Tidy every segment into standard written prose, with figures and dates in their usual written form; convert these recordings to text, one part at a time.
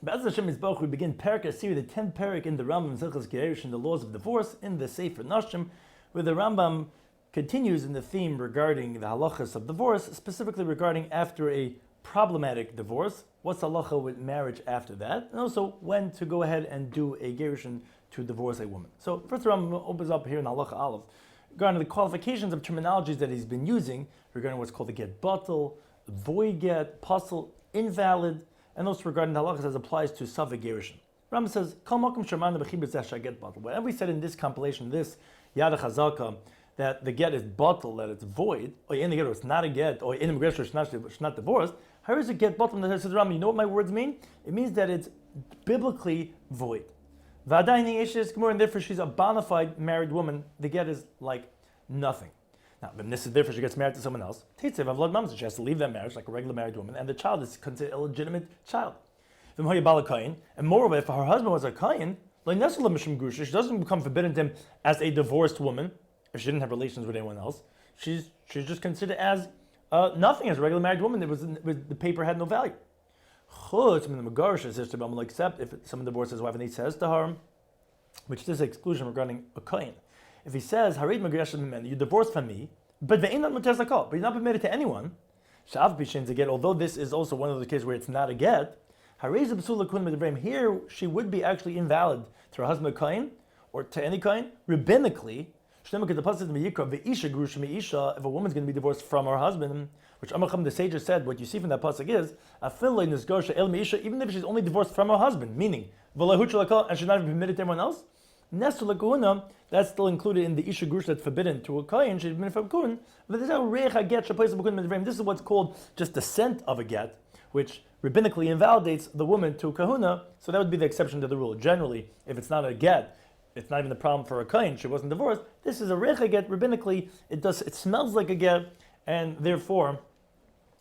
Be'ez Hashem Yisbarach, we begin Perek Asiri, the 10th Perek in the Rambam Mishneh Torah Gerushin, the laws of divorce, in the Sefer Nashim, where the Rambam continues in the theme regarding the halachas of divorce, specifically regarding after a problematic divorce, what's halacha with marriage after that, and also when to go ahead and do a gerushin to divorce a woman. So first the Rambam opens up here in halacha aleph regarding the qualifications of terminologies that he's been using regarding what's called the get batal, void get, pasul, invalid, and also regarding the halachas as applies to Savik Gerushin. Rambam says, Kol makom shermanu b'chibur zeh get batal. Whatever we said in this compilation, this Yad Chazaka, that the get is batal, that it's void, or in the get, or it's not a get, or in immigration, it's not divorced. How is it get batal? And says Rambam, you know what my words mean? It means that it's biblically void. And therefore she's a bona fide married woman. The get is like nothing. Now, when this is therefore she gets married to someone else, she has to leave that marriage like a regular married woman, and the child is considered a legitimate child. And moreover, if her husband was a kain, she doesn't become forbidden to him as a divorced woman if she didn't have relations with anyone else. She's just considered as nothing, as a regular married woman. The paper had no value. Except if someone divorces his wife and he says to her, which is exclusion regarding a kain. If he says, you divorced from me, but you're not permitted to anyone, although this is also one of the cases where it's not a get, here she would be actually invalid to her husband kain or to any kain, rabbinically. If a woman's going to be divorced from her husband, which the sages said, what you see from that pasuk is, even if she's only divorced from her husband, meaning, and she's not even permitted to anyone else, that's still included in the Isha Grush that's forbidden to a Kayin, she's been from Kun. This is what's called just the scent of a get, which rabbinically invalidates the woman to Kahuna, so that would be the exception to the rule. Generally, if it's not a get, it's not even the problem for a Kayin, she wasn't divorced. This is a Recha get, rabbinically, it smells like a get, and therefore,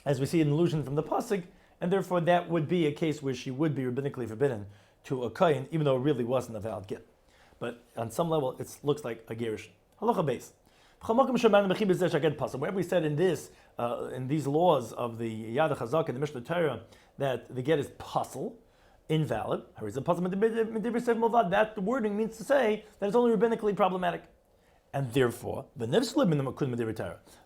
as we see an allusion from the Pasuk, and therefore that would be a case where she would be rabbinically forbidden to a Kayin, even though it really wasn't a valid get. But on some level, it looks like a gerushin. Halacha base. Wherever we said in these laws of the Yad Chazak and the Mishneh Torah that the get is pasul, invalid. That wording means to say that it's only rabbinically problematic, and therefore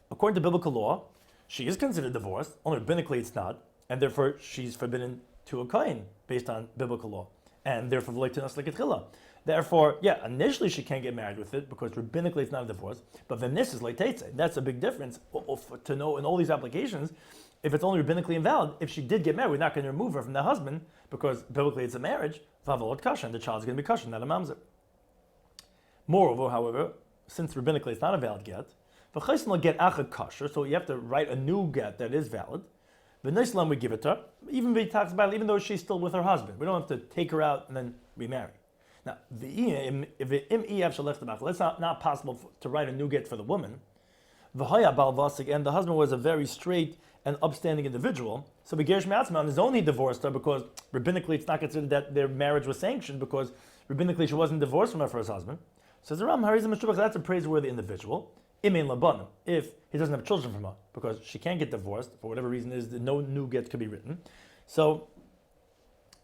according to biblical law, she is considered divorced. Only rabbinically it's not, and therefore she's forbidden to a kain based on biblical law, and therefore Therefore, initially she can't get married with it because rabbinically it's not a divorce, but then this is like teitze. That's a big difference to know in all these applications. If it's only rabbinically invalid, if she did get married, we're not going to remove her from the husband because biblically it's a marriage, vavolot kasha, and the child's going to be kasha, not a mamzer. Moreover, however, since rabbinically it's not a valid get, v'chaysin get achad kasha, so you have to write a new get that is valid. The nice lamb we give it to her, even though she's still with her husband. We don't have to take her out and then remarry. Now, if it's not possible to write a new get for the woman, and the husband was a very straight and upstanding individual, so Begerish Me'atzma on his own he divorced her because rabbinically it's not considered that their marriage was sanctioned because rabbinically she wasn't divorced from her first husband. Says the Ram, that's a praiseworthy individual. If he doesn't have children from her, because she can't get divorced, for whatever reason no new get could be written. So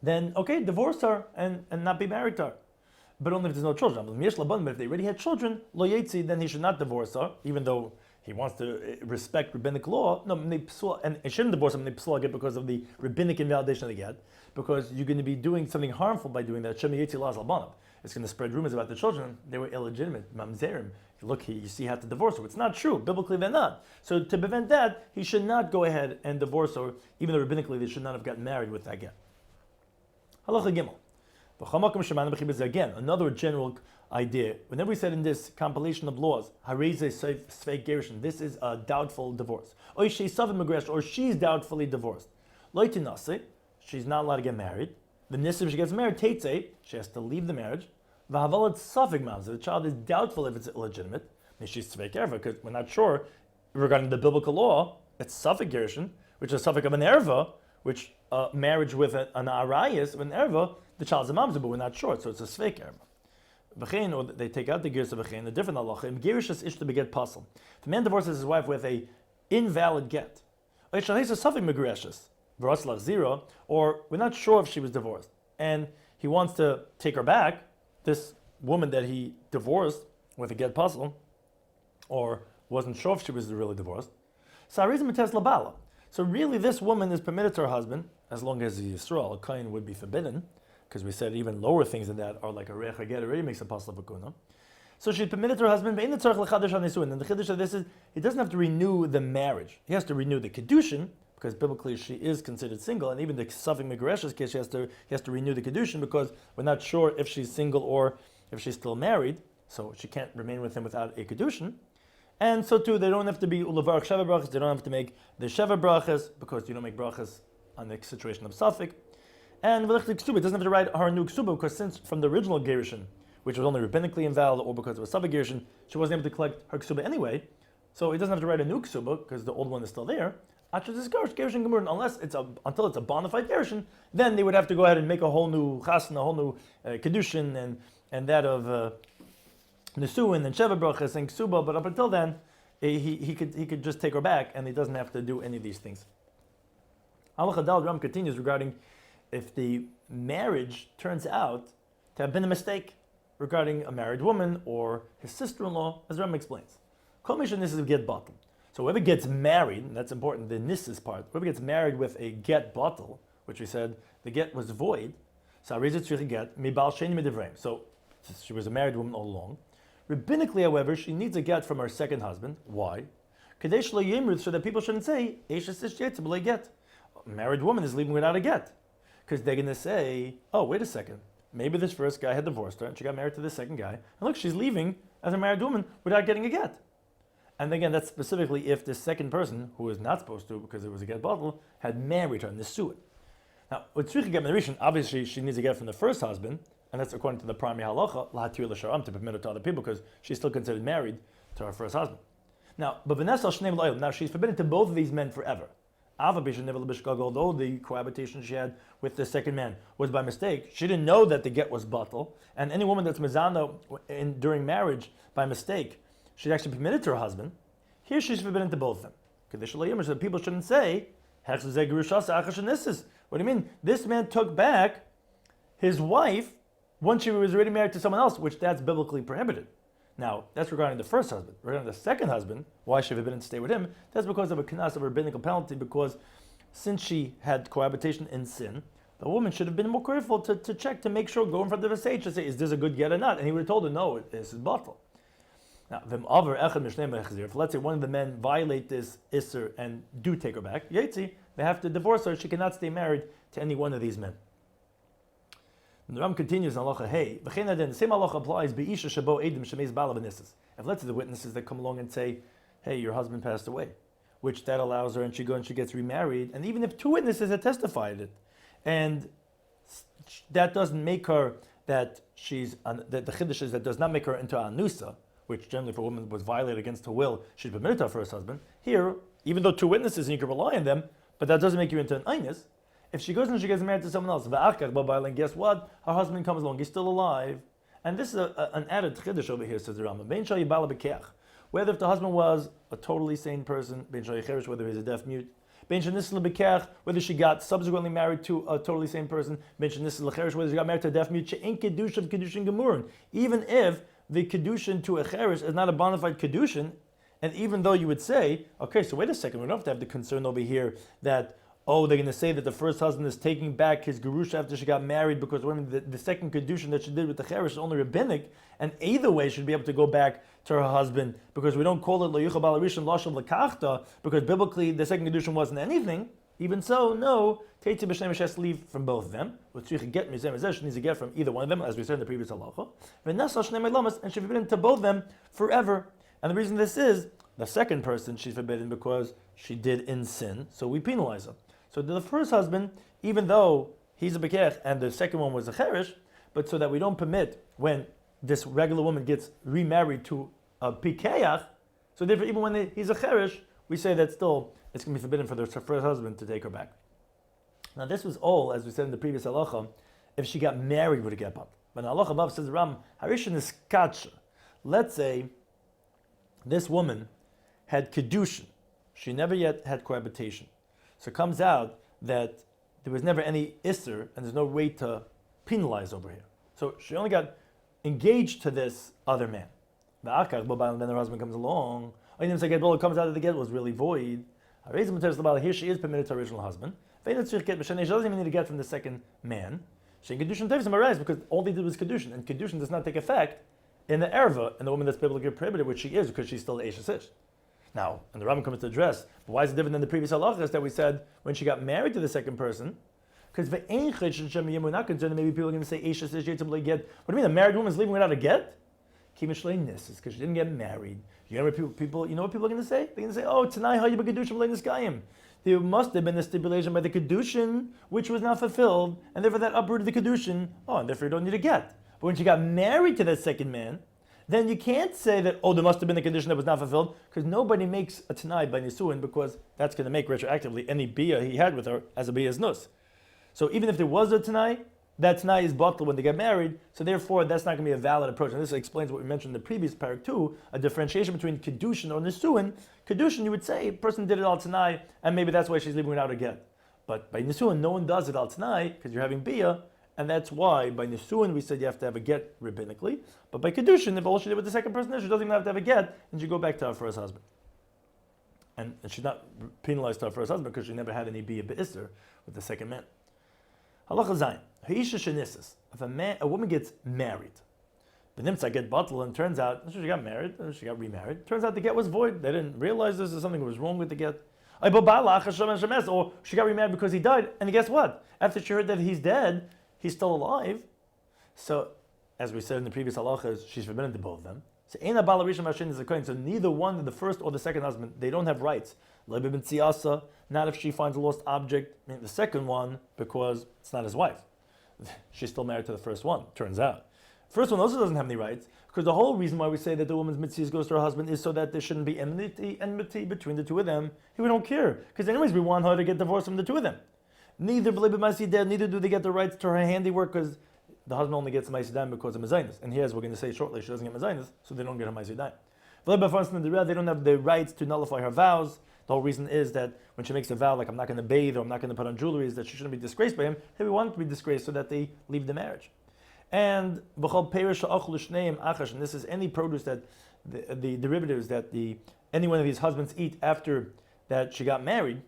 then, divorce her and not be married to her. But only if there's no children. But if they already had children, lo yetzi, then he should not divorce her, even though he wants to respect rabbinic law. No, and he shouldn't divorce him because of the rabbinic invalidation of the get, because you're going to be doing something harmful by doing that. It's going to spread rumors about the children. They were illegitimate, mamzerim. Look, you see, he had to divorce her. It's not true. Biblically, they're not. So to prevent that, he should not go ahead and divorce her, even though rabbinically they should not have gotten married with that get. Halacha Gimel. Again, another general idea. Whenever we said in this compilation of laws, this is a doubtful divorce. Or she's doubtfully divorced. She's not allowed to get married. If she gets married, she has to leave the marriage. The child is doubtful if it's illegitimate. She's because we're not sure regarding the biblical law. It's Safek Gerushin, which is a Safek of an erva, which marriage with an arayis of an erva, the child's a mamzer, but we're not sure, so it's a Sfeik erva. Or they take out the gears of v'chein, a different halacha. Im gerushes ish to beget pasul. If a man divorces his wife with a invalid get, or we're not sure if she was divorced. and he wants to take her back, this woman that he divorced with a get puzzle, or wasn't sure if she was really divorced. So really this woman is permitted to her husband, as long as he's Yisrael. A Kohen would be forbidden, because we said even lower things than that are like a reich get already makes a pasal of akuna. So she's permitted to her husband, and the chiddush of this is he doesn't have to renew the marriage. He has to renew the kedushin, because biblically she is considered single, and even the Safik Megaresh's case, he has to renew the kedushin because we're not sure if she's single or if she's still married, so she can't remain with him without a kedushin. And so too, they don't have to be ulavarach sheva brachas. They don't have to make the sheva brachas because you don't make brachas on the situation of Safik. And it doesn't have to write her new ksuba because since from the original gerushin, which was only rabbinically invalid or because it was Safik gerushin, she wasn't able to collect her ksuba anyway. So he doesn't have to write a new ksuba because the old one is still there. Until it's a bona fide gerushin, then they would have to go ahead and make a whole new chasna, a whole new kedushin, and that of Nesuin and Sheva Brachas and Ksuba, but up until then, he could just take her back, and he doesn't have to do any of these things. Halacha Dal Ram continues regarding if the marriage turns out to have been a mistake regarding a married woman or his sister-in-law, as Ram explains. Kol misha nisses get bottle. So whoever gets married, and that's important, the nisses part, whoever gets married with a get bottle, which we said the get was void, so she was a married woman all along. Rabbinically, however, she needs a get from her second husband. Why? So that people shouldn't say, get. A married woman is leaving without a get. Because they're going to say, oh, wait a second. Maybe this first guy had divorced her and she got married to this second guy. And look, she's leaving as a married woman without getting a get. And again, that's specifically if the second person, who is not supposed to because it was a get bottle, had married her and this suit. Now, with Tzricha Get Rishon, obviously she needs a get from the first husband. And that's according to the primary halacha, lahatir l'sharam, to permit it to other people, because she's still considered married to her first husband. Now, now she's forbidden to both of these men forever. Although the cohabitation she had with the second man was by mistake, she didn't know that the get was batal, and any woman that's mezana during marriage by mistake, she's actually permitted to her husband. Here she's forbidden to both of them. So people shouldn't say, what do you mean? This man took back his wife once she was already married to someone else, which that's biblically prohibited. Now, that's regarding the first husband. Regarding the second husband, why she forbidden to stay with him? That's because of a knas of a rabbinical penalty, because since she had cohabitation in sin, the woman should have been more careful to check, to make sure, go in front of a sage to say, is this a good get or not? And he would have told her, no, this is batal. Now, if let's say one of the men violate this isser and do take her back, yetzi, they have to divorce her. She cannot stay married to any one of these men. And the Ram continues in halacha, hey, the same halacha applies be'isha shabo edim shemeis bala b'nisses. If let's say the witnesses that come along and say, hey, your husband passed away, which that allows her, and she goes and she gets remarried, and even if two witnesses had testified it, and that doesn't make her that she's the chiddush is that does not make her into a anusa, which generally for a woman was violated against her will, she's permitted to her first husband. Here, even though two witnesses and you can rely on them, but that doesn't make you into an einus. If she goes and she gets married to someone else, and guess what? Her husband comes along, he's still alive. And this is an added chiddush over here, says the Rambam. Whether if the husband was a totally sane person, whether he's a deaf mute, whether she got subsequently married to a totally sane person, whether she got married to a deaf mute, even if the kedushin to a cherish is not a bona fide kedushin, and even though you would say, okay, so wait a second, we don't have to have the concern over here that, oh, they're going to say that the first husband is taking back his gerusha after she got married because the second kedushin that she did with the cherish is only rabbinic, and either way she'd be able to go back to her husband because we don't call it lo yucha bal rishon lashav lekachta because biblically the second kedushin wasn't anything. Even so, no, Teitzi b'shnei has to leave from both of them. What tzricha get mizem is she needs to get from either one of them, as we said in the previous halacha. And she's forbidden to both of them forever. And the reason this is, the second person she's forbidden because she did in sin, so we penalize her. So the first husband, even though he's a bekech and the second one was a cherish, but so that we don't permit when this regular woman gets remarried to a pikeach, so therefore even when he's a cherish, we say that still it's going to be forbidden for the first husband to take her back. Now this was all, as we said in the previous halacha, if she got married with a get bat. But in halacha above says Ram, Harishan is katsha. Let's say this woman had kedushin. She never yet had cohabitation. So it comes out that there was never any isser, and there's no way to penalized over here. So she only got engaged to this other man. Then her husband comes along. Comes out of the get was really void. Here she is permitted to her original husband. She doesn't even need to get from the second man. She kedushin tevsim arise because all they did was kedushin, and kedushin does not take effect in the erva, and the woman that's biblically prohibited, which she is because she's still the Eishes Ish. Now, and the Rambam comes to address, but why is it different than the previous halachas that we said when she got married to the second person? Because we're not concerned that maybe people are going to say Eishes Ish get. What do you mean? A married woman is leaving without a get? This is because she didn't get married. You know what people are going to say? They're going to say, "Oh, tonight how you be kedushin b'lein niskayim." There must have been a stipulation by the kedushin which was not fulfilled, and therefore that uprooted the kedushin. Oh, and therefore you don't need a get. But when she got married to that second man, then you can't say that, oh, there must have been a condition that was not fulfilled, because nobody makes a tanai by nisuin, because that's going to make retroactively any bia he had with her as a bia's nus. So even if there was a tanai, that tanai is bottled when they get married, so therefore that's not going to be a valid approach. And this explains what we mentioned in the previous parak too, a differentiation between kedushin or nisuin. Kedushin, you would say, a person did it al tanai, and maybe that's why she's leaving without a get. But by nisuin, no one does it al tanai, because you're having bia, and that's why by nisuin we said you have to have a get rabbinically. But by kedushin, if all she did with the second person is she doesn't even have to have a get, and she go back to her first husband. And she's not penalized to her first husband because she never had any bia be'isr with the second man. Halacha zayin. Ha'isha shenisas. If a woman gets married, the nimtza get bottle, and turns out she got married, she got remarried. Turns out the get was void. They didn't realize this is something that was wrong with the get. Or she got remarried because he died, and guess what? After she heard that he's dead, he's still alive. So, as we said in the previous halachas, she's forbidden to both of them. So, so neither one, the first or the second husband, they don't have rights. Not if she finds a lost object. I mean, the second one, because it's not his wife. She's still married to the first one, turns out. First one also doesn't have any rights, because the whole reason why we say that the woman's mitzvah goes to her husband is so that there shouldn't be enmity between the two of them. We don't care, because anyways we want her to get divorced from the two of them. Neither do they get the rights to her handiwork, because the husband only gets ma'asidayim because of mezainis. And here, as we're going to say shortly, she doesn't get mezainis, so they don't get her ma'asidayim. They don't have the rights to nullify her vows. The whole reason is that when she makes a vow, like I'm not going to bathe or I'm not going to put on jewelry, is that she shouldn't be disgraced by him. Hey, we want her to be disgraced so that they leave the marriage. And and this is any produce that the derivatives that any one of these husbands eat after that she got married.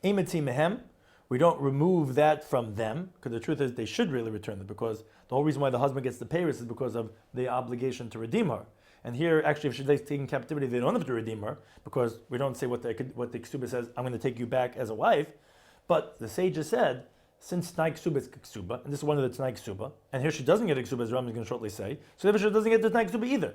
We don't remove that from them, because the truth is they should really return it, because the whole reason why the husband gets the payers is because of the obligation to redeem her. And here, actually, if she's taken captivity, they don't have to redeem her, because we don't say what the ksuba says, I'm going to take you back as a wife. But the sages said, since Tnai Ksuba is Ksuba, and this is one of the Tnai Ksuba, and here she doesn't get a Ksuba, as Rambam is going to shortly say, so therefore she doesn't get the Tnai Ksuba either.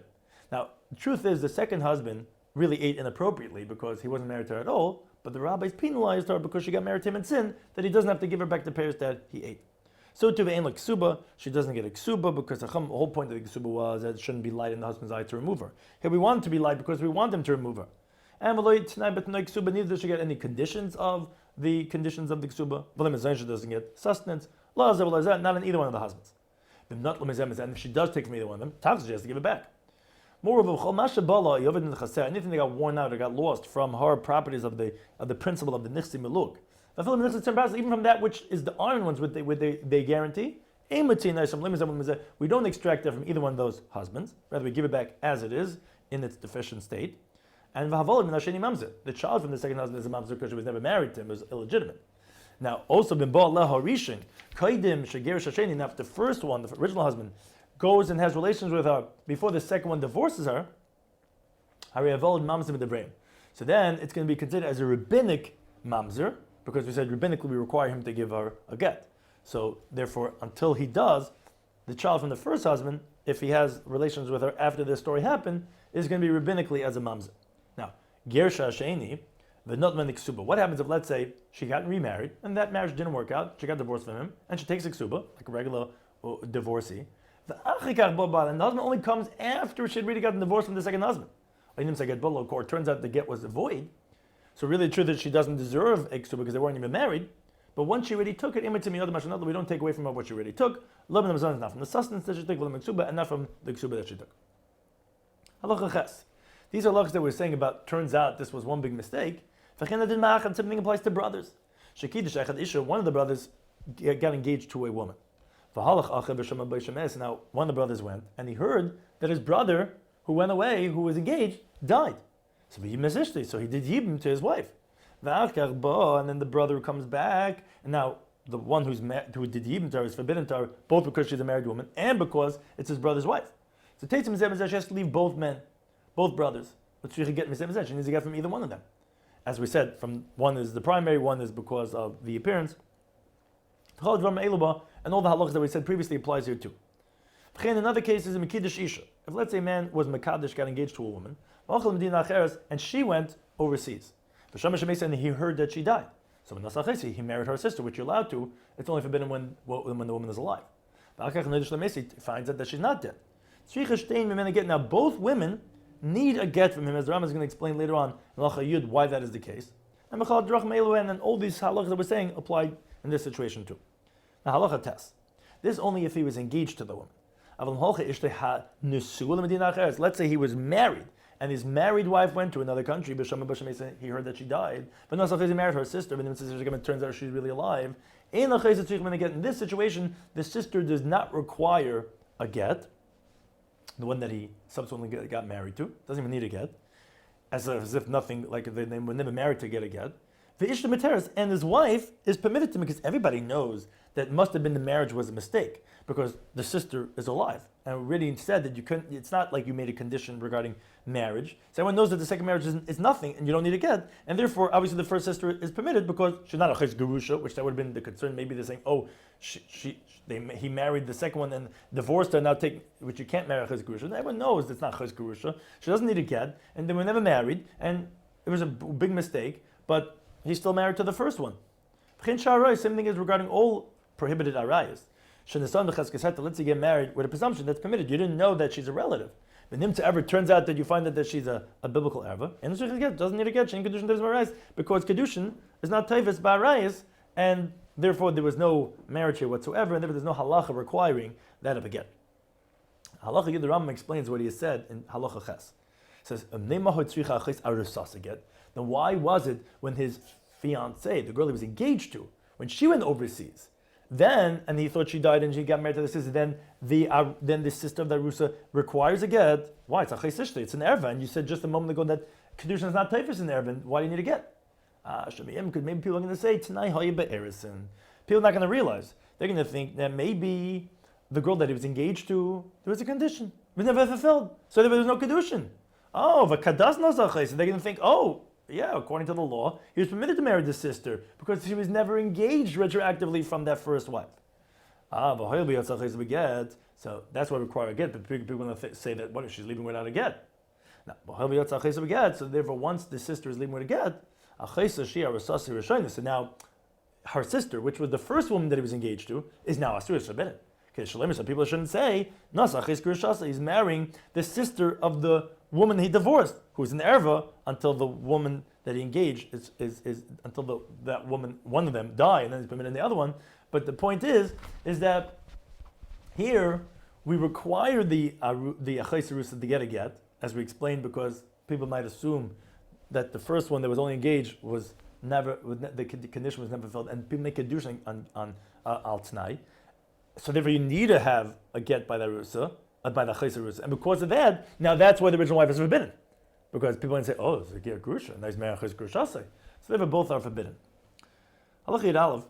Now, the truth is, the second husband really ate inappropriately because he wasn't married to her at all, but the rabbis penalized her because she got married to him in sin, that he doesn't have to give her back the payers that he ate. So to ve'en like ksuba, she doesn't get a ksuba because the whole point of the ksuba was that it shouldn't be light in the husband's eye to remove her. Here we want it to be light because we want him to remove her. And neither does she get any conditions of the ksuba. She doesn't get sustenance. Not in either one of the husbands. And if she does take from either one of them, she has to give it back. Moreover, anything that got worn out or got lost from her properties of the principle of the nichsi miluk, even from that which is the iron ones with they guarantee, we don't extract that from either one of those husbands. Rather, we give it back as it is in its deficient state. And the child from the second husband is a mamzer because she was never married to him; it was illegitimate. Now, also now if the first one, the original husband, goes and has relations with her before the second one divorces her, so then it's going to be considered as a rabbinic mamzer, because we said rabbinically we require him to give her a get. So therefore, until he does, the child from the first husband, if he has relations with her after this story happened, is going to be rabbinically as a mamzer. Now, Gersha Sheni, the Nutman Ksuba. What happens if, let's say, she got remarried and that marriage didn't work out, she got divorced from him, and she takes a Ksuba, like a regular divorcee. And the husband only comes after she had really gotten divorced from the second husband. Or it turns out the get was void. So really the truth is she doesn't deserve a ksuba because they weren't even married. But once she already took it, we don't take away from her what she already took. Not from the sustenance that she took, and not from the ksuba that she took. Halacha ches. These are halachas that we're saying about, turns out this was one big mistake. Something applies to brothers. One of the brothers got engaged to a woman. Now, one of the brothers went, and he heard that his brother, who went away, who was engaged, died. So he did yibum to his wife. And then the brother comes back, and now the one who did yibum to her is forbidden to her, both because she's a married woman and because it's his brother's wife. So Teitzim Mizeh she has to leave both men, both brothers. But she needs to get from either one of them. As we said, from one is the primary, one is because of the appearance. And all the halachas that we said previously applies here too. In another case is a Mekiddush Isha. If let's say a man was Mekadosh, got engaged to a woman, and she went overseas. And he heard that she died. So he married her sister, which you're allowed to. It's only forbidden when the woman is alive. He finds out that she's not dead. Now both women need a get from him, as the Rambam is going to explain later on why that is the case. And then all these halachas that we're saying apply in this situation too. Now halacha test. This only if he was engaged to the woman. Let's say he was married, and his married wife went to another country. He heard that she died, but he married her sister. But it turns out she's really alive. In this situation, the sister does not require a get. The one that he subsequently got married to doesn't even need a get, as if nothing, like they were never married to get a get. And his wife is permitted to him because everybody knows that it must have been the marriage was a mistake because the sister is alive. And we already said that you couldn't. It's not like you made a condition regarding marriage. So everyone knows that the second marriage is nothing, and you don't need a get. And therefore, obviously, the first sister is permitted because she's not a ches gerusha, which that would have been the concern. Maybe they're saying, oh, he married the second one and divorced her. Now which you can't marry a ches gerusha. Everyone knows it's not ches gerusha. She doesn't need a get, and they were never married, and it was a big mistake. But he's still married to the first one. Same thing is regarding all prohibited arayas. Let's say you get married with a presumption that's permitted. You didn't know that she's a relative. But nimtza ever turns out that you find that she's a biblical erva, and doesn't need a get. Shein kedushin tevis b'arayis because kedushin is not tevis b'arayis, and therefore there was no marriage here whatsoever, and therefore there's no halacha requiring that of a get. Halacha Yud, the Rambam explains what he has said in halacha ches. It says get. Then why was it when his fiancée, the girl he was engaged to, when she went overseas? And he thought she died and she got married to the sister. Then the sister of the Arusa requires a get. Why? It's a chesishta. It's an erva. And you said just a moment ago that kedushin is not taifus in erva. Why do you need a get? Because maybe people are going to say Tanai Haya Be'erison. People are not going to realize. They're going to think that maybe the girl that he was engaged to, there was a condition. It was never fulfilled. So there was no kedushin. Oh, v'kadas nosachai. So they're going to think, oh, yeah, according to the law, he was permitted to marry the sister because she was never engaged retroactively from that first wife. So that's why we require a get, but people want to say that what if she's leaving without a get? Now, so therefore, once the sister is leaving with a get, so now her sister, which was the first woman that he was engaged to, is now asur forbidden. So people shouldn't say he's marrying the sister of the woman he divorced, who's an erva, until the woman that he engaged is until that woman, one of them, die, and then he's permitted the other one. But the point is that here we require the achais erusa to get a get, as we explained, because people might assume that the first one that was only engaged was never, the condition was never fulfilled, and people make kedushin on al tnai. So therefore, you need to have a get by the arusa, by the achais erusa, and because of that, now that's why the original wife is forbidden. Because people can say, oh, it's a ger grusha, nice marriage grusha. So therefore, both are forbidden. Halacha Yud Aleph,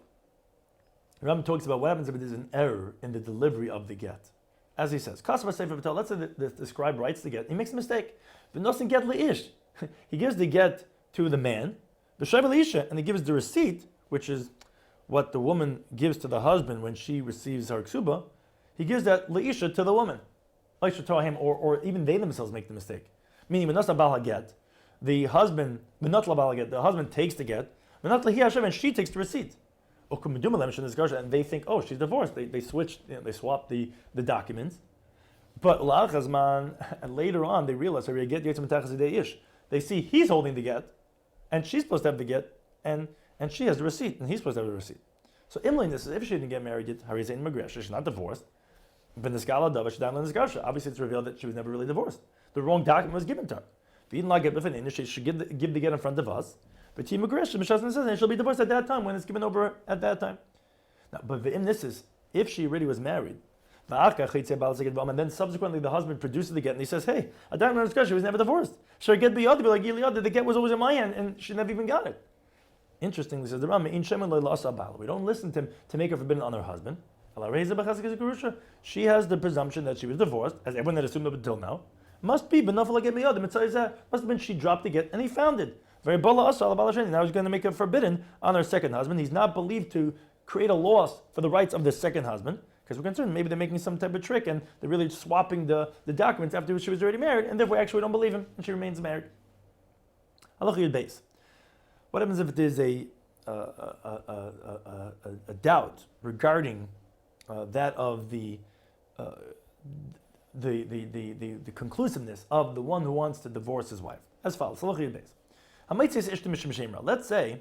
Rambam talks about what happens if there's an error in the delivery of the get. As he says, let's say the scribe writes the get, he makes a mistake. Get leish. He gives the get to the man, and he gives the receipt, which is what the woman gives to the husband when she receives her ksuba. He gives that leisha to the woman. Or even they themselves make the mistake. Meaning, the husband takes the get, and she takes the receipt. And they think, oh, she's divorced. They switched, they swapped the documents. But later on, they realize they see he's holding the get, and she's supposed to have the get, and she has the receipt, and he's supposed to have the receipt. So if she didn't get married yet, she's not divorced. Obviously, it's revealed that she was never really divorced. The wrong document was given to her. She should give the get in front of us. But she'll be divorced at that time when it's given over at that time. Now, but this is if she already was married, and then subsequently the husband produces the get and he says, hey, she was never divorced. Should I get the like the get was always in my hand and she never even got it. Interestingly, says the Rambam, we don't listen to him to make her forbidden on her husband. She has the presumption that she was divorced, as everyone had assumed up until now. Must be, but nothing like the must have been she dropped the get and he found it. Now he's going to make her forbidden on her second husband. He's not believed to create a loss for the rights of the second husband, because we're concerned maybe they're making some type of trick and they're really swapping the documents after she was already married, and therefore actually we don't believe him and she remains married. Halacha Yud Beis. What happens if there's a doubt regarding that of the conclusiveness of the one who wants to divorce his wife? As follows. Halacha Yud Beis. Let's say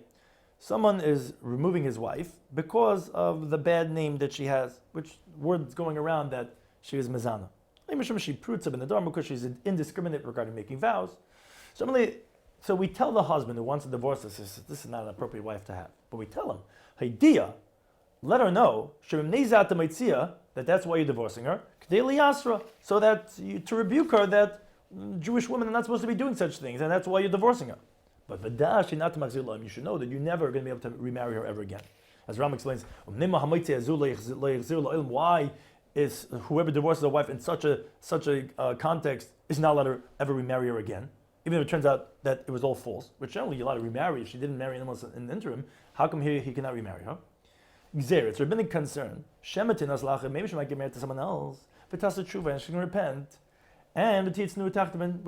someone is removing his wife because of the bad name that she has, which word's going around that she was mezana. She prudes up in the dharma because she's indiscriminate regarding making vows. So we tell the husband who wants to divorce us, this is not an appropriate wife to have. But we tell him, Haydiya, let her know, that that's why you're divorcing her, so that to rebuke her that Jewish women are not supposed to be doing such things, and that's why you're divorcing her. But you should know that you're never going to be able to remarry her ever again. As Ram explains, why is whoever divorces a wife in such a context is not allowed to ever remarry her again? Even if it turns out that it was all false, which generally you're allowed to remarry if she didn't marry anyone else in the interim. How come here he cannot remarry her? It's rabbinic concern. Maybe she might get married to someone else. But tshuva and she can repent. And with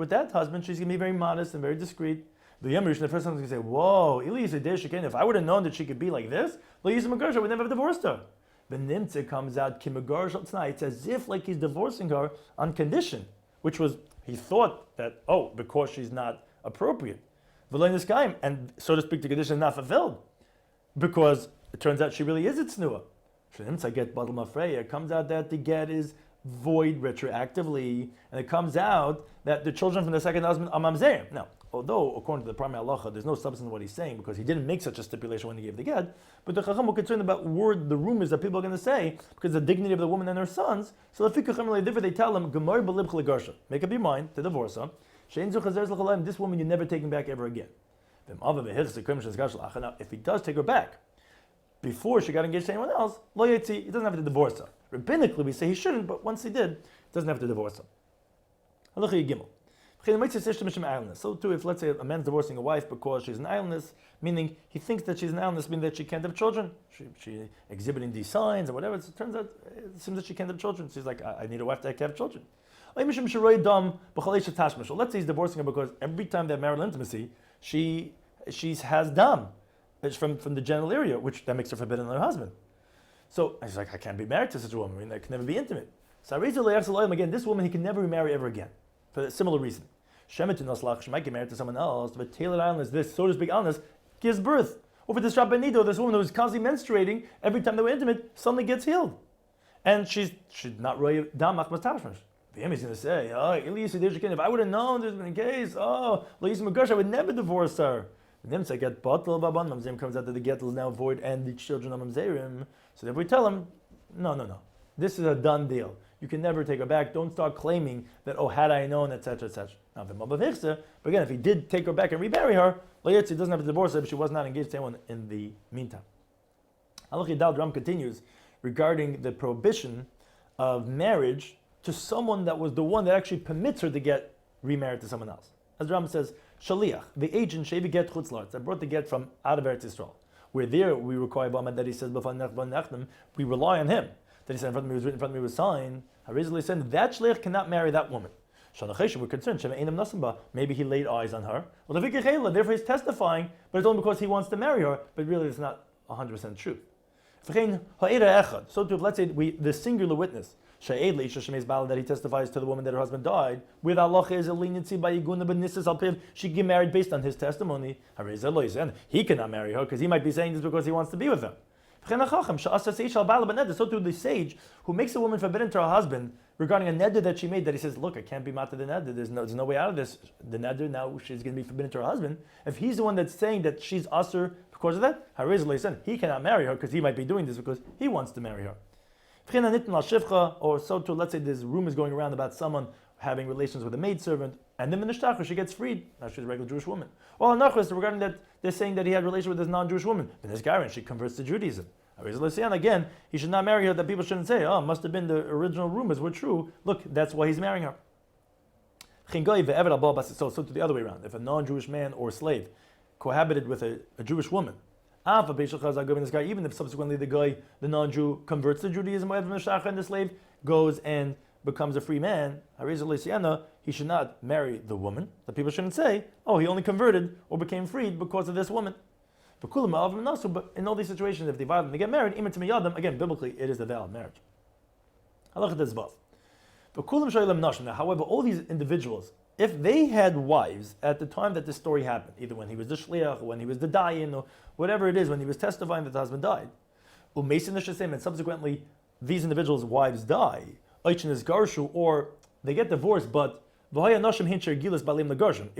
that husband, she's going to be very modest and very discreet. The Yemrish, the first time, is going to say, whoa, if I would have known that she could be like this, I would never have divorced her. The Nimtze comes out, it's as if like he's divorcing her on condition, which was, he thought that, because she's not appropriate. And so to speak, the condition is not fulfilled. Because it turns out she really is a tznuah. It comes out that the get is void retroactively, and it comes out that the children from the second husband are mamzerim. Now, although according to the primary halacha, there's no substance in what he's saying because he didn't make such a stipulation when he gave the get, but the chacham were concerned about the rumors that people are going to say because of the dignity of the woman and her sons. So they tell him, make up your mind to divorce her. This woman you're never taking back ever again. Now, if he does take her back before she got engaged to anyone else, he doesn't have to divorce her. Rabbinically, we say he shouldn't, but once he did, he doesn't have to divorce her. Halacha Gimel. So too, if let's say a man's divorcing a wife because she's an idleness, meaning he thinks that she's an idleness, meaning that she can't have children, she exhibiting these signs or whatever, it turns out it seems that she can't have children. She's like, I need a wife that can have children. Let's say he's divorcing her because every time they have marital intimacy, she has dam from the genital area, which that makes her forbidden on her husband. So he's like, I can't be married to such a woman. I mean, I can never be intimate. So again, this woman he can never remarry ever again for a similar reason. She might get married to someone else, but tailored illness, this so to speak illness, gives birth. Over this Rabbanido, this woman who was constantly menstruating, every time they were intimate, suddenly gets healed. And she's not really damach matashmash. The Yemi is going to say, if I would have known there's been a case, I would never divorce her. The Nimsa get batal baban, mamzerim comes out that the get is now void and the children are mamzerim. So then we tell him, no. This is a done deal. You can never take her back. Don't start claiming that, had I known, etc., etc. Now, but again, if he did take her back and remarry her, he doesn't have to divorce her if she was not engaged to anyone in the meantime. Halacha Dal Ram continues regarding the prohibition of marriage to someone that was the one that actually permits her to get remarried to someone else. As Ram says, Shaliach, the agent, Shevi get chutzlarts, that brought the get from out of Eretz Yisrael. Where there we require that he says, we rely on him. That he said in front of me, was written in front of me, was signed. Harizli said that shliach cannot marry that woman. We're concerned. Maybe he laid eyes on her. Well, therefore he's testifying, but it's only because he wants to marry her, but really it's not 100% true. So too, if let's say the singular witness, that he testifies to the woman that her husband died, with Allah is a leniency by Yiguna Benisas Alpiv, she can get married based on his testimony. He cannot marry her because he might be saying this because he wants to be with her. So too, the sage who makes a woman forbidden to her husband regarding a neder that she made, that he says, look, I can't be mata the neder. There's no way out of this. The neder, now she's going to be forbidden to her husband. If he's the one that's saying that she's usher because of that, he cannot marry her because he might be doing this because he wants to marry her. Or so too, let's say there's rumors going around about someone having relations with a maidservant, and then Minashtachar, she gets freed. Now she's a regular Jewish woman. Well, Nachris, regarding that, they're saying that he had relations with this non-Jewish woman. But this Garin, she converts to Judaism. Again, he should not marry her, that people shouldn't say, oh, must have been the original rumors were true. Look, that's why he's marrying her. So to the other way around, if a non-Jewish man or slave cohabited with a Jewish woman, even if subsequently the non-Jew converts to Judaism, and the slave goes and becomes a free man, he should not marry the woman. The people shouldn't say, oh, he only converted or became freed because of this woman. But in all these situations, if they vow them to get married, again, biblically, it is a valid marriage. Now, however, all these individuals, if they had wives at the time that this story happened, either when he was the shliach, or when he was the dayan, or whatever it is, when he was testifying that the husband died, and subsequently these individuals' wives die, or they get divorced, but it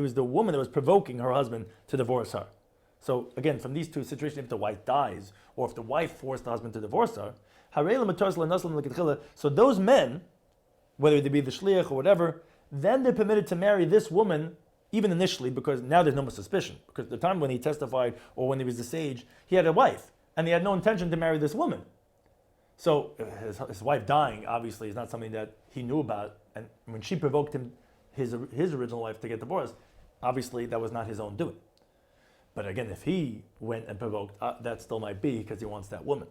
was the woman that was provoking her husband to divorce her. So again, from these two situations, if the wife dies, or if the wife forced the husband to divorce her, so those men, whether they be the shliach or whatever, then they're permitted to marry this woman, even initially, because now there's no more suspicion. Because at the time when he testified, or when he was the sage, he had a wife, and he had no intention to marry this woman. So his wife dying, obviously, is not something that he knew about, and when she provoked him, his original wife, to get divorced, obviously that was not his own doing. But again, if he went and provoked, that still might be because he wants that woman.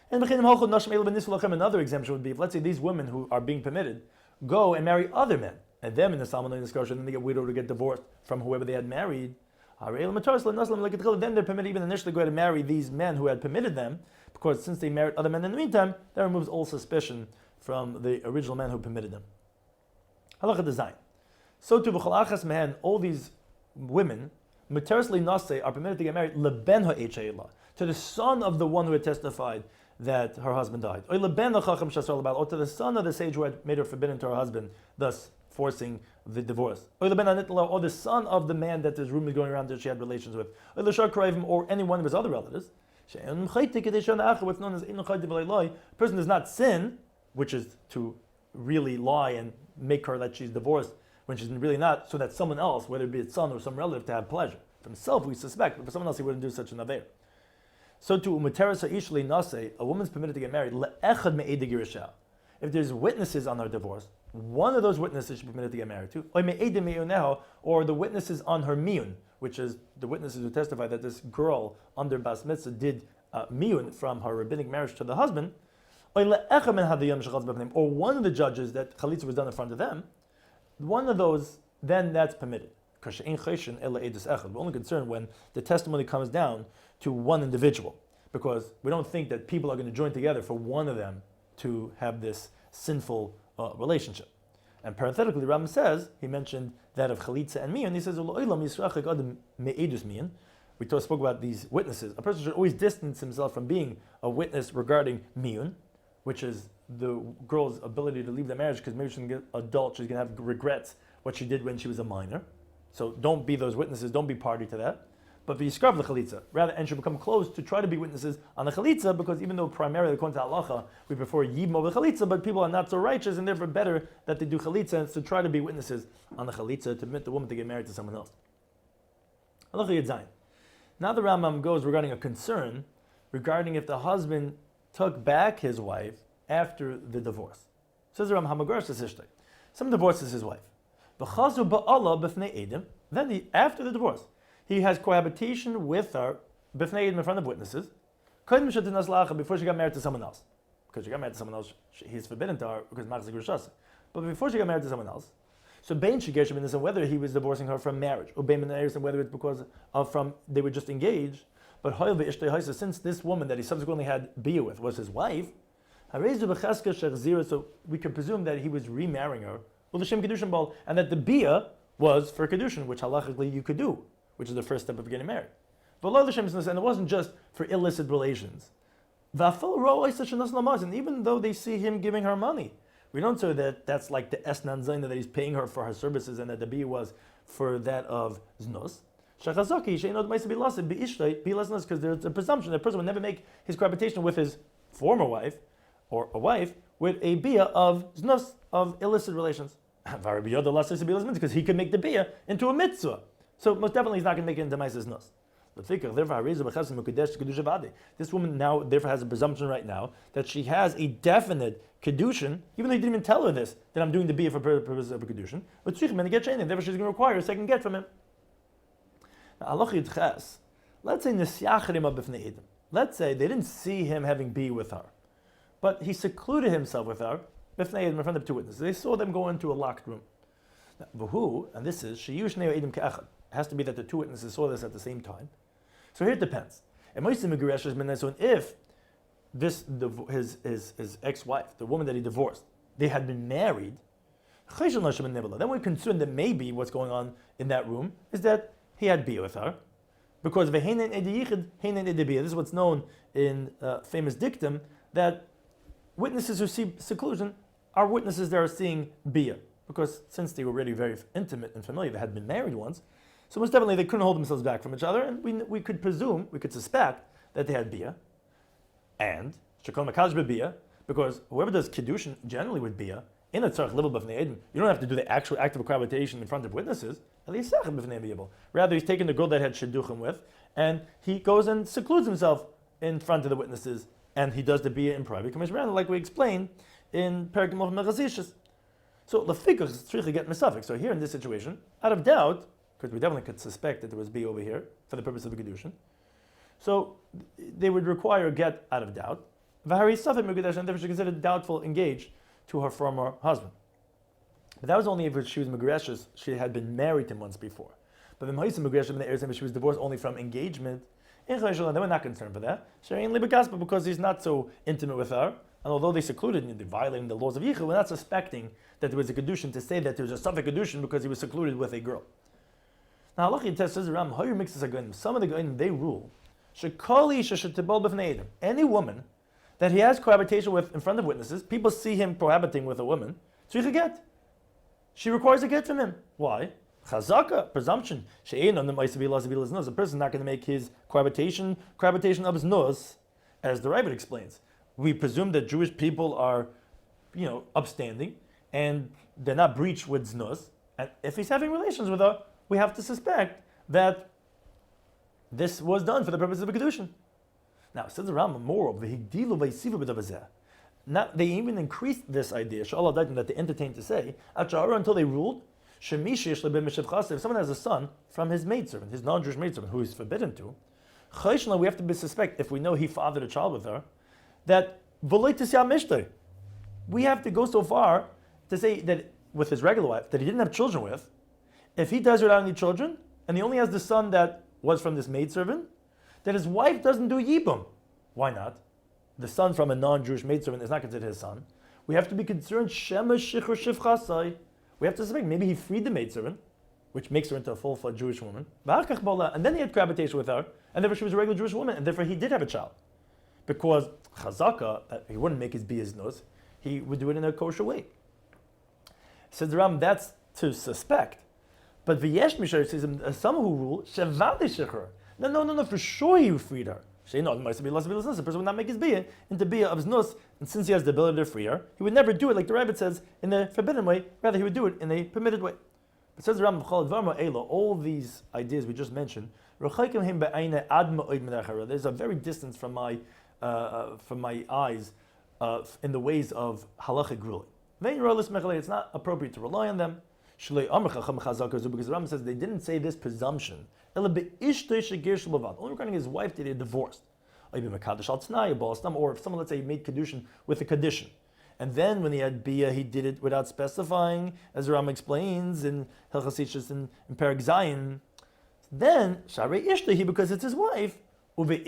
And another exemption would be, if let's say these women who are being permitted go and marry other men, and them in the Salmon discussion, then they get widowed or get divorced from whoever they had married, then they're permitted even initially go ahead and marry these men who had permitted them, because since they married other men in the meantime, that removes all suspicion from the original man who permitted them. Halacha design. So to b'chalachas mehen, all these women, Matersli Nase, are permitted to get married leben ha'echeila, to the son of the one who had testified that her husband died, or leben ha'chacham shasar l'bal, or to the son of the sage who had made her forbidden to her husband, thus forcing the divorce, or leben ha'nitla, or the son of the man that there's rumors going around that she had relations with, or l'shar kraivim, or any one of his other relatives. What's known as a person does not sin, which is to really lie and make her that she's divorced when she's really not, so that someone else, whether it be its son or some relative, to have pleasure. For himself, we suspect, but for someone else, he wouldn't do such an aver. So to umaterasa ishli nase, a woman's permitted to get married le'echad me'ed girisha. If there's witnesses on her divorce, one of those witnesses she's permitted to get married to, or the witnesses on her miyun, which is the witnesses who testify that this girl under bas mitzvah did miyun from her rabbinic marriage to the husband, or one of the judges that chalitza was done in front of them, one of those, then that's permitted. We're only concerned when the testimony comes down to one individual, because we don't think that people are going to join together for one of them to have this sinful relationship. And parenthetically, Rambam says, he mentioned that of chalitza and miyun, he says, we spoke about these witnesses. A person should always distance himself from being a witness regarding miyun, which is the girl's ability to leave the marriage because maybe she's going to get adult, she's going to have regrets what she did when she was a minor. So don't be those witnesses, don't be party to that. But be yiskrav the chalitza, rather, and should become close to try to be witnesses on the chalitza, because even though primarily according to halacha we prefer yibum over chalitza, but people are not so righteous and therefore better that they do chalitza, so try to be witnesses on the chalitza to permit the woman to get married to someone else. Halacha yedzayin. Now the Rambam goes regarding a concern regarding if the husband took back his wife after the divorce. Says the Rambam, Hamagar says Ishtay. Someone divorces his wife. Then after the divorce, he has cohabitation with her b'fnei edim, in front of witnesses, before she got married to someone else. Because she got married to someone else, he's forbidden to her because machzik rishasa. But before she got married to someone else, so bein shegesh b'nis, and whether he was divorcing her from marriage, or bein b'neris, and whether it's because of from they were just engaged. But since this woman that he subsequently had bia with was his wife, so we can presume that he was remarrying her, and that the bia was for kedushin, which halachically you could do, which is the first step of getting married. And it wasn't just for illicit relations. And even though they see him giving her money, we don't say that that's like the esnan zaina, that he's paying her for her services, and that the bia was for that of znos. Because there's a presumption that a person would never make his cohabitation with his former wife or a wife, with a bia of znus, of illicit relations. Because he could make the bia into a mitzvah. So most definitely he's not going to make it into ma'aser znus. This woman now therefore has a presumption right now that she has a definite kedushin, even though he didn't even tell her this, that I'm doing the bia for purposes of a kedushin. But therefore she's going to require a second get from him. Now, let's say let's say they didn't see him having bia with her, but he secluded himself with her in front of two witnesses. They saw them go into a locked room. Now, and this is it has to be that the two witnesses saw this at the same time. So here it depends. And if his ex-wife, the woman that he divorced, they had been married, then we're concerned that maybe what's going on in that room is that he had bia with her, because this is what's known in famous dictum, that witnesses who see seclusion are witnesses that are seeing bia, because since they were already very intimate and familiar, they had been married once. So most definitely they couldn't hold themselves back from each other, and we could presume, we could suspect that they had bia, and shekol makadosh bebia, because whoever does kiddushin generally with bia, in a tzarech libel b'fnei edim, you don't have to do the actual act of cohabitation in front of witnesses. Rather, he's taking the girl that had shidduchim with, and he goes and secludes himself in front of the witnesses, and he does the bia in private, like we explained in Perek Gimel Mechazishas. So lefikach is tzricha get mesafik. So here in this situation, out of doubt, because we definitely could suspect that there was bia over here for the purpose of the kedushin, so they would require get out of doubt. V'hari safek megudash, and therefore she considered doubtful engaged to her former husband. But that was only if she was megreshes, she had been married to him once before. But the ma'isa megreshes in the eres, she was divorced only from engagement. In Chayshul, they were not concerned for that. Sherein libekaspa, because he's not so intimate with her, and although they secluded and they violating the laws of Yichud, we're not suspecting that there was a kedushin to say that there was a safek kedushin because he was secluded with a girl. Now, Halachi Tes says, Ram, how you mix this again? Some of the goyim they rule, shekali sheshetibol b'fnei edim. Any woman that he has cohabitation with in front of witnesses, people see him cohabiting with a woman, so he get. She requires a get from him. Why? Chazaka, presumption. A person is not going to make his cohabitation of his nus, as the Ravid explains. We presume that Jewish people are, upstanding, and they're not breached with znus. And if he's having relations with her, we have to suspect that this was done for the purpose of a kedushin. Now, says the Rambam, more of the now they even increased this idea, that they entertained to say, until they ruled, if someone has a son from his maidservant, his non-Jewish maidservant, who is forbidden to, we have to be suspect, if we know he fathered a child with her, that we have to go so far to say that with his regular wife, that he didn't have children with, if he does without any children, and he only has the son that was from this maidservant, that his wife doesn't do yibum. Why not? The son from a non-Jewish maidservant is not considered his son. We have to be concerned, Shema Shichur Shivchasai. We have to suspect maybe he freed the maidservant, which makes her into a full-fledged Jewish woman. And then he had cohabitation with her, and therefore she was a regular Jewish woman, and therefore he did have a child. Because Chazaka, he wouldn't make his biyaz nose, he would do it in a kosher way. Says the Ram, that's to suspect. But V'yesh Mishar says, some who rule, Shevade Shichur. No, for sure he freed her. The person would not make his biyah into biyah of his nus, and since he has the ability to free her, he would never do it like the Rabbit says in the forbidden way, rather he would do it in a permitted way. But says the Rambam, all these ideas we just mentioned, there's a very distance from my eyes in the ways of halachic ruling. It's not appropriate to rely on them. Because the Rambam says they didn't say this presumption. Only regarding his wife that he had divorced. Or if someone, let's say, made kedushin with a condition. And then when he had bia, he did it without specifying, as the Rambam explains in Hilchos in Perek Zayin. Then, Sharei Ishtahi, because it's his wife, and with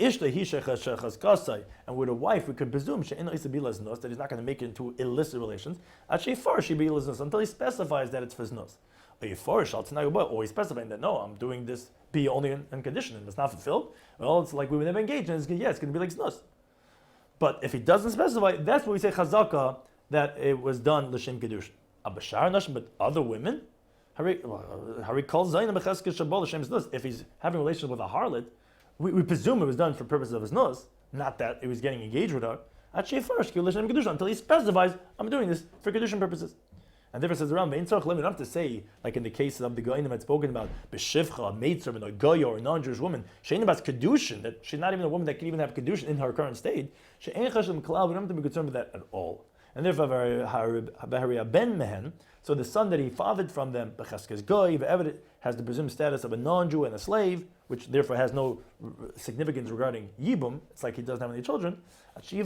a wife, we could presume that he's not going to make it into illicit relations. Until he specifies that it's for znus. Or he's specifying that no, I'm doing this be only in condition and it's not fulfilled. Well, it's like we would never engage, and it's going to be like znus. But if he doesn't specify, that's what we say chazaka that it was done l'shem kedushin. But other women, if he's having relations with a harlot, we presume it was done for purposes of his nus, not that he was getting engaged with her. until he specifies, I'm doing this for Kedushin purposes. And therefore says around, we don't have to say, like in the cases of the Goyinim had spoken about, B'shivcha, Meitzah, and a Goya or a non-Jewish woman, she'ain't about Kedushin, that she's not even a woman that can even have Kedushin in her current state. We don't have to be concerned with that at all. And therefore, ben mehen, so the son that he fathered from them, b'cheskes goy, has the presumed status of a non-Jew and a slave, which therefore has no significance regarding yibum. It's like he doesn't have any children. Until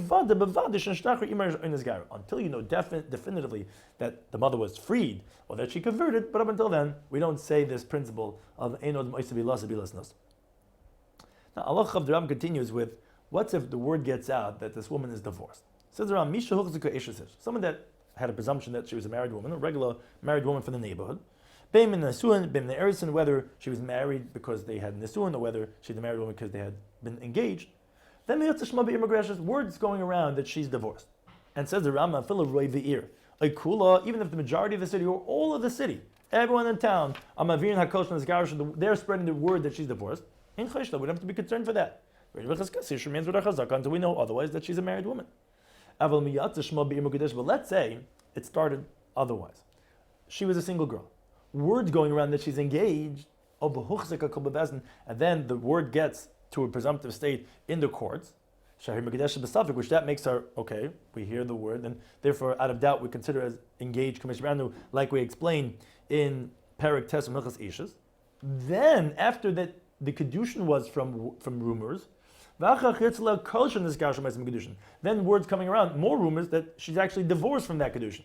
you know definitively that the mother was freed or that she converted, but up until then, we don't say this principle of einod moisabilas. Now, Allah Chavdaram continues with, what's if the word gets out that this woman is divorced? Says around Misha someone that had a presumption that she was a married woman, a regular married woman from the neighborhood. Whether she was married because they had nisuin or whether she's a married woman because they had been engaged. Then words going around that she's divorced. And says the Rambam, even if the majority of the city or all of the city, everyone in town, they're spreading the word that she's divorced. We don't have to be concerned for that. She remains with her chazaka until we know otherwise that she's a married woman. But let's say it started otherwise. She was a single girl. Word going around that she's engaged, and then the word gets to a presumptive state in the courts, which that makes her, okay, we hear the word, and therefore out of doubt we consider her as engaged, like we explained in Perek Tes Milchas Ishas. Then, after that, the Kedushin was from rumors, then words coming around, more rumors that she's actually divorced from that Kedushin.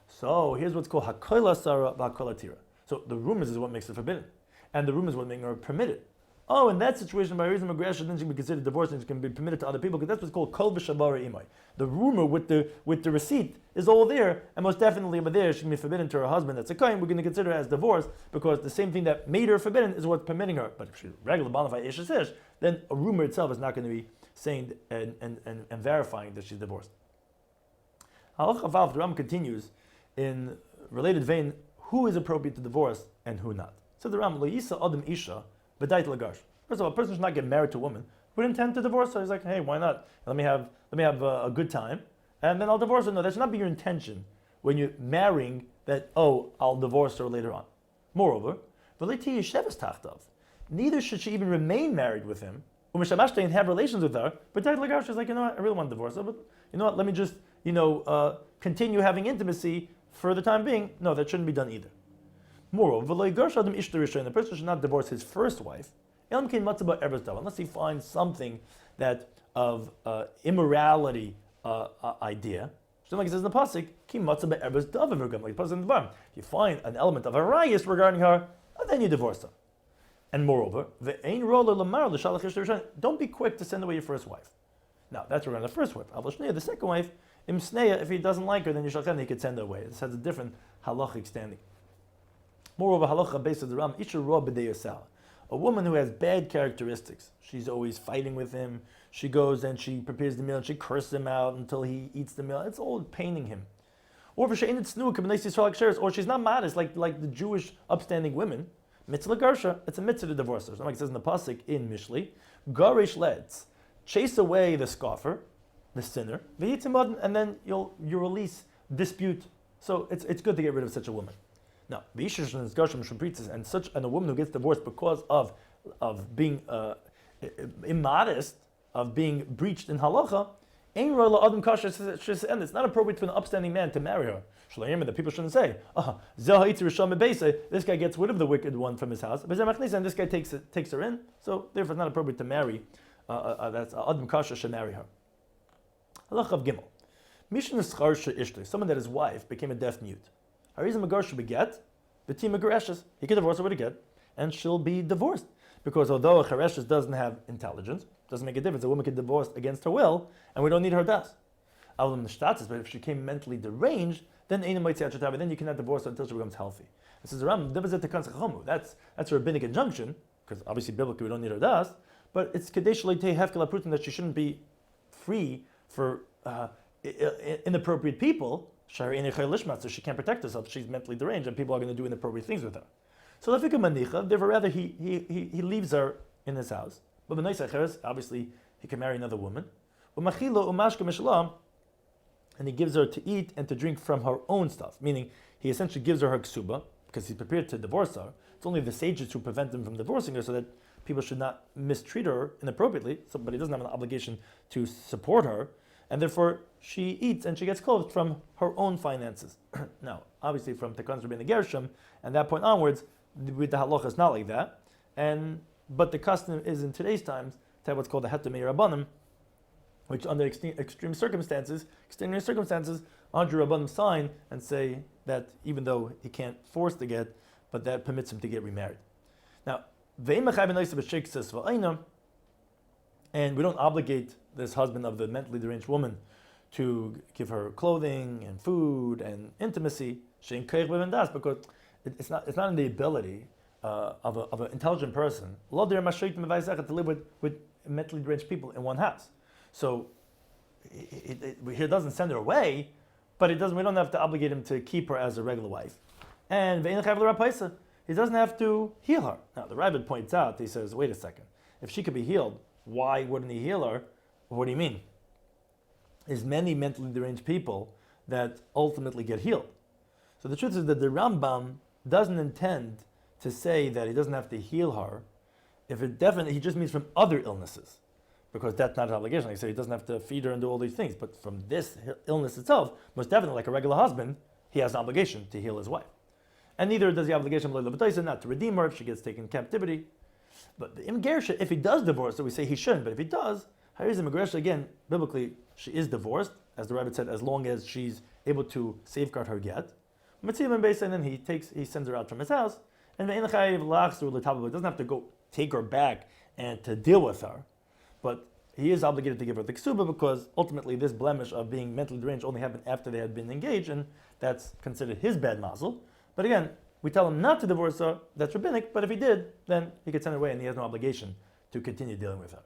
So here's what's called Hakoila Sara Ba'Kolatira. So the rumors is what makes it forbidden. And the rumors is what makes her permitted. Oh, in that situation, by reason of aggression, then she can be considered divorced and she can be permitted to other people, because that's what's called Kol V'Shabara Imai. The rumor with the receipt is all there, and most definitely over there she can be forbidden to her husband. That's a kain. We're going to consider her as divorced, because the same thing that made her forbidden is what's permitting her. But if she's regular bonafide ish, then a rumor itself is not going to be saying and verifying that she's divorced. Halacha Vav, the Ram continues in related vein, who is appropriate to divorce and who not. So the Ram, Lo Yisa Adam Isha, B'dait Lagash. First of all, a person should not get married to a woman would intend to divorce her. He's like, hey, why not? Let me have a good time, and then I'll divorce her. No, that should not be your intention when you're marrying. That I'll divorce her later on. Moreover, neither should she even remain married with him, and have relations with her. But she's like, you know what? I really want to divorce her, but you know what? Let me just continue having intimacy for the time being. No, that shouldn't be done either. Moreover, the person should not divorce his first wife unless he finds something that of immorality idea. Like it says in the pasuk, if you find an element of arayis regarding her, then you divorce her. And moreover, don't be quick to send away your first wife. Now that's regarding the first wife. The second wife, if he doesn't like her, then he could send her away. This has a different halachic standing. Moreover, halacha based on the Ram, a woman who has bad characteristics. She's always fighting with him. She goes and she prepares the meal and she curses him out until he eats the meal. It's all paining him. Or she's not modest like the Jewish upstanding women. Mitzvah garsha, it's a mitzvah to divorce her. So like it says in the pasuk in Mishli, garish leds, chase away the scoffer, the sinner, and then you'll release dispute. So it's good to get rid of such a woman. Now, and a woman who gets divorced because of being immodest, of being breached in halacha, it's not appropriate for an upstanding man to marry her. That people shouldn't say, this guy gets rid of the wicked one from his house, and this guy takes her in. So therefore, it's not appropriate to marry. That's adam kasha should marry her. Halacha of Gimel. Someone that his wife became a deaf mute. Harizim Agar should beget, the team of Gereshes. He can divorce her with a get, and she'll be divorced. Because although a Gereshes doesn't have intelligence, doesn't make a difference. A woman can divorce against her will, and we don't need her das. But if she became mentally deranged, then you cannot divorce her until she becomes healthy. This is that's a rabbinic injunction, because obviously biblically we don't need her das, but it's kadesh leitei hefkel aprutim that she shouldn't be free for inappropriate people. So she can't protect herself. She's mentally deranged, and people are going to do inappropriate things with her. So therefore, rather he leaves her in his house. But obviously, he can marry another woman. Umachilo umashka mishalam, and he gives her to eat and to drink from her own stuff. Meaning, he essentially gives her ksuba because he's prepared to divorce her. It's only the sages who prevent him from divorcing her, so that people should not mistreat her inappropriately. So, but he doesn't have an obligation to support her, and therefore she eats and she gets clothed from her own finances. Now, obviously, from Tekans Rabbeinu Gershom, and that point onwards, with the halacha is not like that. But the custom is in today's times to have what's called the heter me'ir rabbanim, which under extreme circumstances, extenuating circumstances, Andrew Rabbanim sign and say that even though he can't force the get, but that permits him to get remarried. Now, and we don't obligate this husband of the mentally deranged woman to give her clothing and food and intimacy, because it's not in the ability of an intelligent person to live with mentally deranged people in one house. So he doesn't send her away, but we don't have to obligate him to keep her as a regular wife. And he doesn't have to heal her. Now the Rabbit points out, he says, wait a second, if she could be healed, why wouldn't he heal her? What do you mean? There's many mentally deranged people that ultimately get healed. So the truth is that the Rambam doesn't intend to say that he doesn't have to heal her. If it definitely, he just means from other illnesses, because that's not an obligation. Like I say, he doesn't have to feed her and do all these things. But from this illness itself, most definitely, like a regular husband, he has an obligation to heal his wife. And neither does he have obligation not to redeem her if she gets taken in captivity. But the Imgersha, if he does divorce, so we say he shouldn't, but if he does, Harizim Imgersha, again, biblically, she is divorced, as the Rabbi said, as long as she's able to safeguard her get. And then he sends her out from his house, and he doesn't have to go take her back and to deal with her, but he is obligated to give her the ksuba, because ultimately this blemish of being mentally deranged only happened after they had been engaged, and that's considered his bad mazel. But again, we tell him not to divorce her, that's rabbinic, but if he did, then he could send her away and he has no obligation to continue dealing with her.